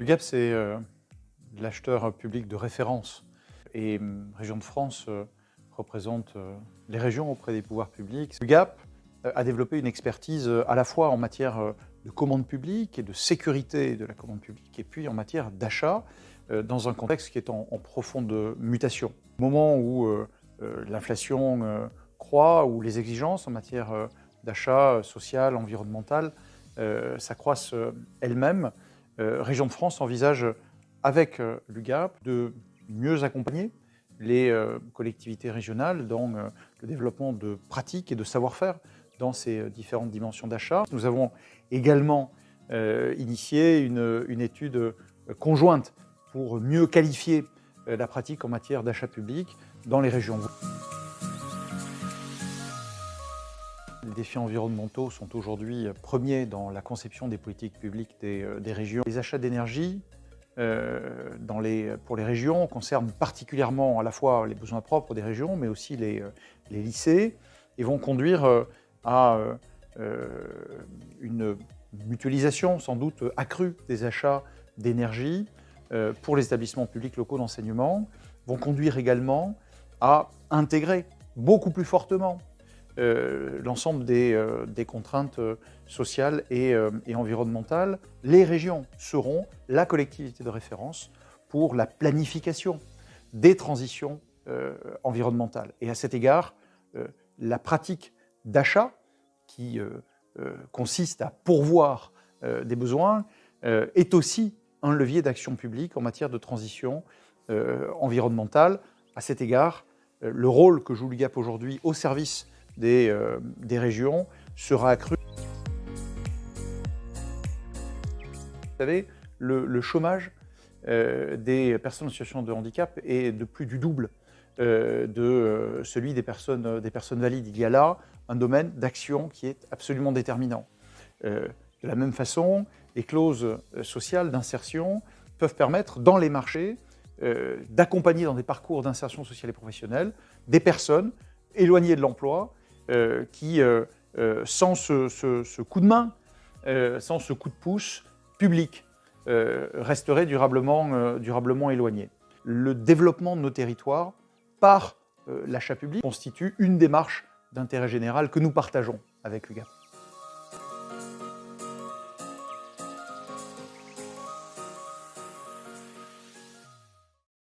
L'UGAP, c'est l'acheteur public de référence. Et Région de France représente les régions auprès des pouvoirs publics. L'UGAP a développé une expertise à la fois en matière de commande publique et de sécurité de la commande publique, et puis en matière d'achat, dans un contexte qui est en profonde mutation. Au moment où l'inflation croît, où les exigences en matière d'achat social, environnemental s'accroissent elles-mêmes, Région de France envisage avec l'UGAP de mieux accompagner les collectivités régionales dans le développement de pratiques et de savoir-faire dans ces différentes dimensions d'achat. Nous avons également initié une étude conjointe pour mieux qualifier la pratique en matière d'achat public dans les régions. Les défis environnementaux sont aujourd'hui premiers dans la conception des politiques publiques des régions. Les achats d'énergie pour les régions concernent particulièrement à la fois les besoins propres des régions, mais aussi les lycées, et vont conduire à une mutualisation sans doute accrue des achats d'énergie pour les établissements publics locaux d'enseignement, vont conduire également à intégrer beaucoup plus fortement l'ensemble des contraintes sociales et environnementales. Les régions seront la collectivité de référence pour la planification des transitions environnementales. Et à cet égard, la pratique d'achat qui consiste à pourvoir des besoins est aussi un levier d'action publique en matière de transition environnementale. À cet égard, le rôle que joue l'UGAP aujourd'hui au service des régions sera accru. Vous savez, le chômage des personnes en situation de handicap est de plus du double de celui des personnes valides. Il y a là un domaine d'action qui est absolument déterminant. De la même façon, les clauses sociales d'insertion peuvent permettre dans les marchés d'accompagner dans des parcours d'insertion sociale et professionnelle des personnes éloignées de l'emploi qui, sans ce coup de main, sans ce coup de pouce public, resteraient durablement éloignées. Le développement de nos territoires par l'achat public constitue une démarche d'intérêt général que nous partageons avec l'UGAP.